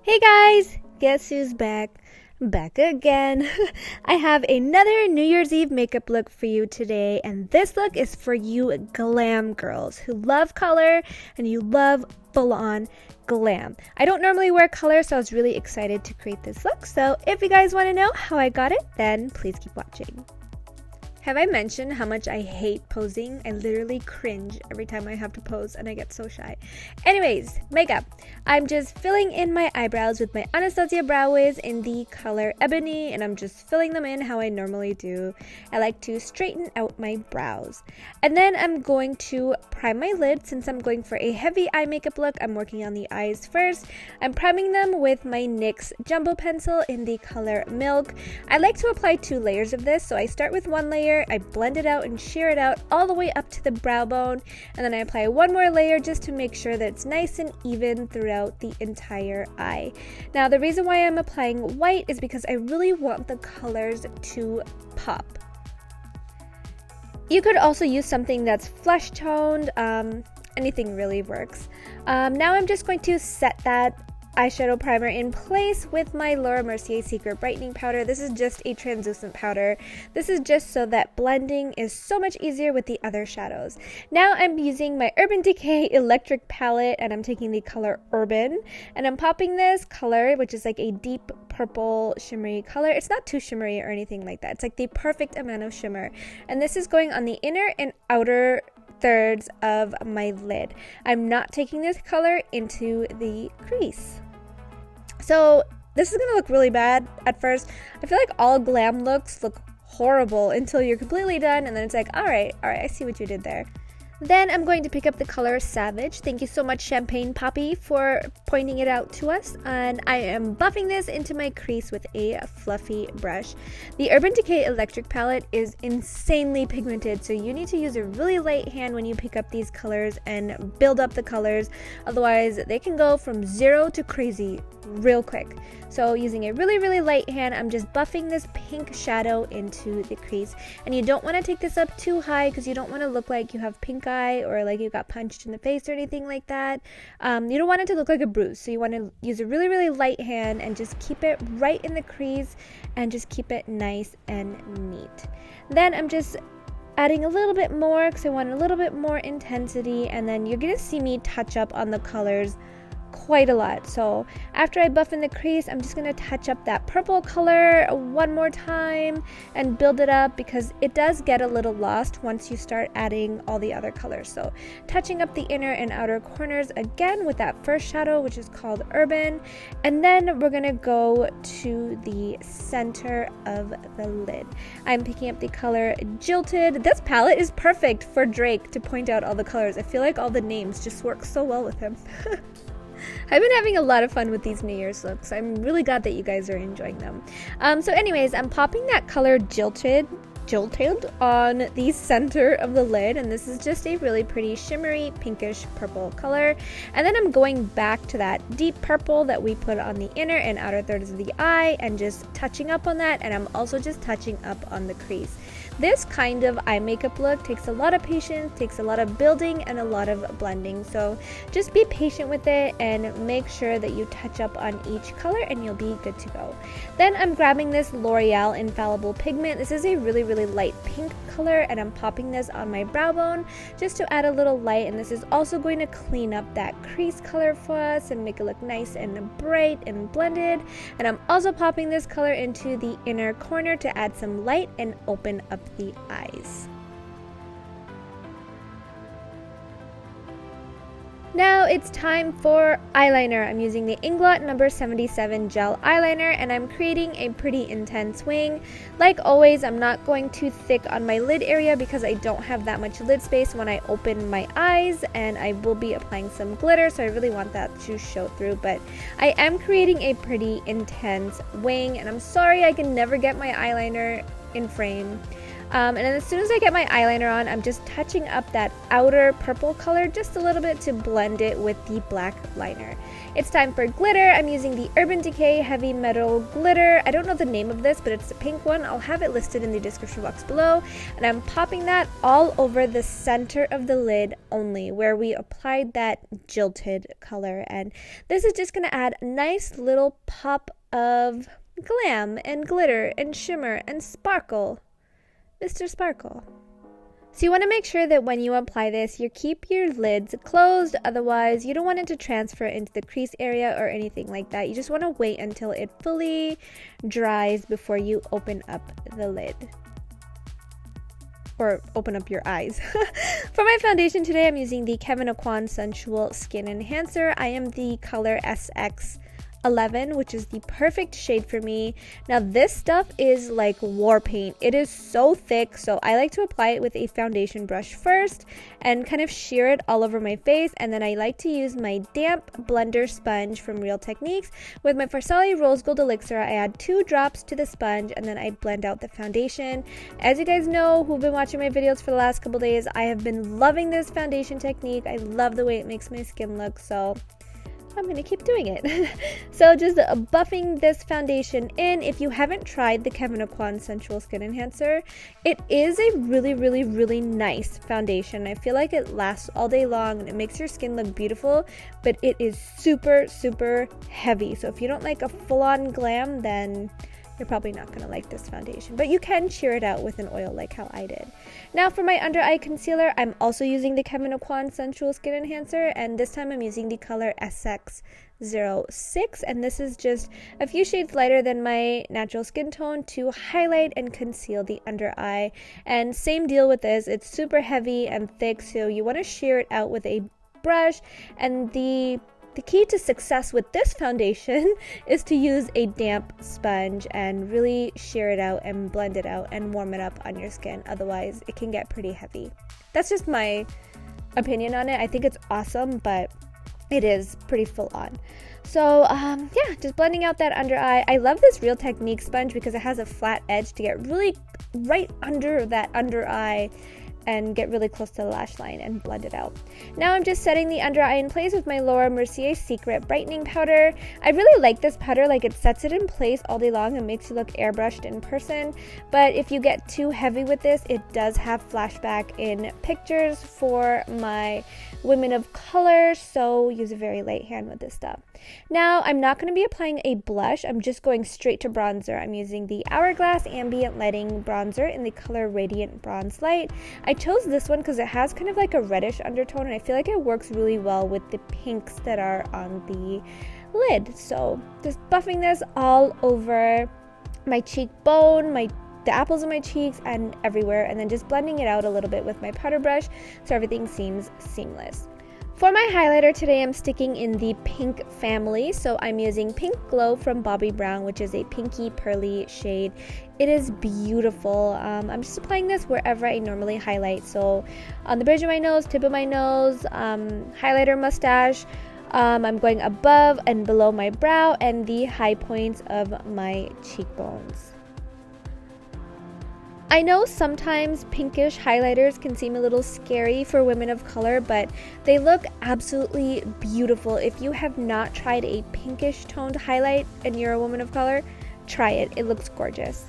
Hey guys, guess who's back? Back again. I have another New Year's Eve makeup look for you today, and this look is for you glam girls who love color and you love full-on glam. I don't normally wear color, so I was really excited to create this look. So if you guys want to know how I got it, then please keep watching. Have I mentioned how much I hate posing? I literally cringe every time I have to pose and I get so shy. Anyways, makeup. I'm just filling in my eyebrows with my Anastasia Brow Wiz in the color Ebony, and I'm just filling them in how I normally do. I like to straighten out my brows. And then I'm going to prime my lid. Since I'm going for a heavy eye makeup look, I'm working on the eyes first. I'm priming them with my NYX Jumbo Pencil in the color Milk. I like to apply 2 layers of this, so I start with 1 layer. I blend it out and sheer it out all the way up to the brow bone, and then I apply 1 more layer just to make sure that it's nice and even throughout the entire eye. Now the reason why I'm applying white is because I really want the colors to pop. You could also use something that's flesh toned, anything really works. Now I'm just going to set that eyeshadow primer in place with my Laura Mercier Secret Brightening Powder. This is just a translucent powder. This is just so that blending is so much easier with the other shadows. Now I'm using my Urban Decay Electric Palette, and I'm taking the color Urban, and I'm popping this color, which is like a deep purple shimmery color. It's not too shimmery or anything like that. It's like the perfect amount of shimmer. And this is going on the inner and outer thirds of my lid. I'm not taking this color into the crease. So this is going to look really bad at first. I feel like all glam looks look horrible until you're completely done, and then it's like, all right, I see what you did there. Then I'm going to pick up the color Savage. Thank you so much, Champagne Poppy, for pointing it out to us. And I am buffing this into my crease with a fluffy brush. The Urban Decay Electric Palette is insanely pigmented, so you need to use a really light hand when you pick up these colors and build up the colors. Otherwise, they can go from 0 to crazy real quick. So using a really light hand, I'm just buffing this pink shadow into the crease. And you don't want to take this up too high because you don't want to look like you have pink eye or like you got punched in the face or anything like that. You don't want it to look like a bruise, so you want to use a really light hand and just keep it right in the crease and just keep it nice and neat. Then I'm just adding a little bit more because I want a little bit more intensity, and then you're gonna see me touch up on the colors quite a lot. So after I buff in the crease, I'm just going to touch up that purple color 1 more time and build it up because it does get a little lost once you start adding all the other colors. So touching up the inner and outer corners again with that first shadow, which is called Urban, and then we're going to go to the center of the lid. I'm picking up the color Jilted. This palette is perfect for Drake to point out all the colors. I feel like all the names just work so well with him. I've been having a lot of fun with these New Year's looks. I'm really glad that you guys are enjoying them. So anyways, I'm popping that color Jilted on the center of the lid, and this is just a really pretty shimmery pinkish purple color. And then I'm going back to that deep purple that we put on the inner and outer thirds of the eye and just touching up on that, and I'm also just touching up on the crease. This kind of eye makeup look takes a lot of patience, takes a lot of building, and a lot of blending. So just be patient with it and make sure that you touch up on each color and you'll be good to go. Then I'm grabbing this L'Oreal Infallible Pigment. This is a really light pink color, and I'm popping this on my brow bone just to add a little light, and this is also going to clean up that crease color for us and make it look nice and bright and blended. And I'm also popping this color into the inner corner to add some light and open up the eyes. Now it's time for eyeliner. I'm using the Inglot number 77 gel eyeliner, and I'm creating a pretty intense wing. Like always, I'm not going too thick on my lid area because I don't have that much lid space when I open my eyes, and I will be applying some glitter, so I really want that to show through. But I am creating a pretty intense wing, and I'm sorry I can never get my eyeliner in frame. And then as soon as I get my eyeliner on, I'm just touching up that outer purple color just a little bit to blend it with the black liner. It's time for glitter. I'm using the Urban Decay Heavy Metal Glitter. I don't know the name of this, but it's the pink one. I'll have it listed in the description box below. And I'm popping that all over the center of the lid only, where we applied that jilted color. And this is just going to add a nice little pop of glam and glitter and shimmer and sparkle. Mr. Sparkle. So you want to make sure that when you apply this, you keep your lids closed, otherwise you don't want it to transfer into the crease area or anything like that. You just want to wait until it fully dries before you open up the lid. Or open up your eyes. For my foundation today, I'm using the Kevyn Aucoin Sensual Skin Enhancer. I am the color SX11, which is the perfect shade for me. Now this stuff is like war paint. It is so thick, so I like to apply it with a foundation brush first and kind of sheer it all over my face, and then I like to use my damp blender sponge from Real Techniques. With my Farsali Rose Gold Elixir, I add 2 drops to the sponge and then I blend out the foundation. As you guys know, who've been watching my videos for the last couple days, I have been loving this foundation technique. I love the way it makes my skin look, so I'm going to keep doing it. So just buffing this foundation in. If you haven't tried the Kevyn Aucoin Sensual Skin Enhancer, it is a really nice foundation. I feel like it lasts all day long and it makes your skin look beautiful, but it is super heavy. So if you don't like a full-on glam, then you're probably not going to like this foundation, but you can cheer it out with an oil like how I did. Now for my under eye concealer, I'm also using the Kevyn Aucoin Sensual Skin Enhancer, and this time I'm using the color SX06, and this is just a few shades lighter than my natural skin tone to highlight and conceal the under eye. And same deal with this, it's super heavy and thick, so you want to sheer it out with a brush. And the key to success with this foundation is to use a damp sponge and really sheer it out and blend it out and warm it up on your skin. Otherwise, it can get pretty heavy. That's just my opinion on it. I think it's awesome, but it is pretty full on. So yeah, just blending out that under eye. I love this Real Technique sponge because it has a flat edge to get really right under that under eye and get really close to the lash line and blend it out. Now I'm just setting the under eye in place with my Laura Mercier Secret Brightening Powder. I really like this powder, like it sets it in place all day long and makes you look airbrushed in person, but if you get too heavy with this, it does have flashback in pictures for my women of color, so use a very light hand with this stuff. Now I'm not going to be applying a blush, I'm just going straight to bronzer. I'm using the Hourglass Ambient Lighting Bronzer in the color Radiant Bronze Light. I chose this one because it has kind of like a reddish undertone, and I feel like it works really well with the pinks that are on the lid. So just buffing this all over my cheekbone, the apples of my cheeks, and everywhere, and then just blending it out a little bit with my powder brush so everything seems seamless. For my highlighter today, I'm sticking in the pink family, so I'm using Pink Glow from Bobbi Brown, which is a pinky pearly shade. It is beautiful. I'm just applying this wherever I normally highlight, so on the bridge of my nose, tip of my nose, highlighter, mustache. I'm going above and below my brow and the high points of my cheekbones. I know sometimes pinkish highlighters can seem a little scary for women of color, but they look absolutely beautiful. If you have not tried a pinkish toned highlight and you're a woman of color, try it. It looks gorgeous.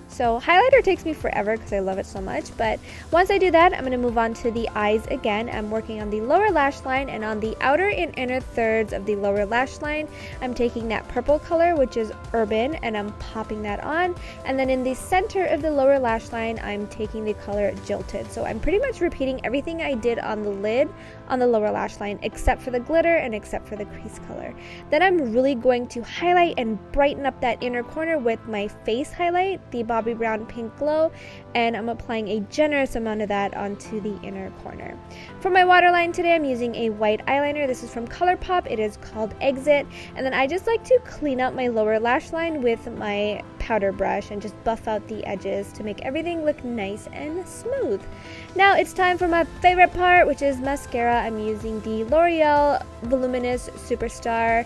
So highlighter takes me forever because I love it so much, but once I do that, I'm going to move on to the eyes again. I'm working on the lower lash line, and on the outer and inner thirds of the lower lash line, I'm taking that purple color, which is Urban, and I'm popping that on. And then in the center of the lower lash line, I'm taking the color Jilted. So I'm pretty much repeating everything I did on the lid on the lower lash line, except for the glitter and except for the crease color. Then I'm really going to highlight and brighten up that inner corner with my face highlight, the Bobbi Brown Pink Glow, and I'm applying a generous amount of that onto the inner corner. For my waterline today, I'm using a white eyeliner. This is from ColourPop. It is called Exit, and then I just like to clean up my lower lash line with my powder brush and just buff out the edges to make everything look nice and smooth. Now it's time for my favorite part, which is mascara. I'm using the L'Oreal Voluminous Superstar.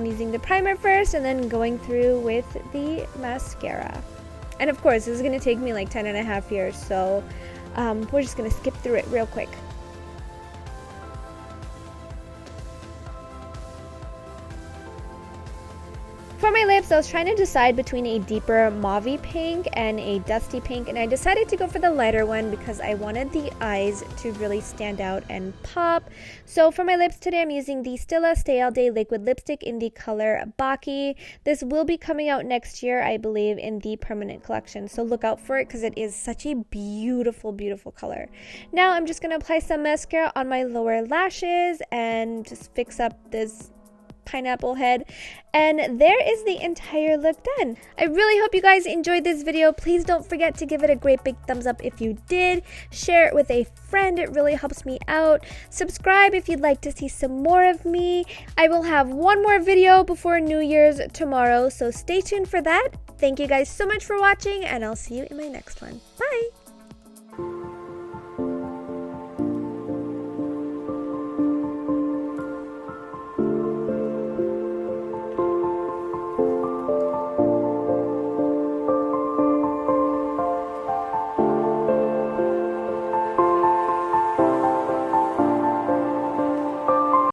Using the primer first and then going through with the mascara. And of course, this is going to take me like 10.5 years, so we're just going to skip through it real quick. For my lips, I was trying to decide between a deeper mauve-y pink and a dusty pink, and I decided to go for the lighter one because I wanted the eyes to really stand out and pop. So for my lips today, I'm using the Stila Stay All Day Liquid Lipstick in the color Baki. This will be coming out next year, I believe, in the permanent collection, so look out for it because it is such a beautiful, beautiful color. Now I'm just going to apply some mascara on my lower lashes and just fix up this pineapple head, and there is the entire look done. I really hope you guys enjoyed this video. Please don't forget to give it a great big thumbs up if you did. Share it with a friend, it really helps me out. Subscribe if you'd like to see some more of me. I will have one more video before New Year's tomorrow, so stay tuned for that. Thank you guys so much for watching, and I'll see you in my next one. Bye!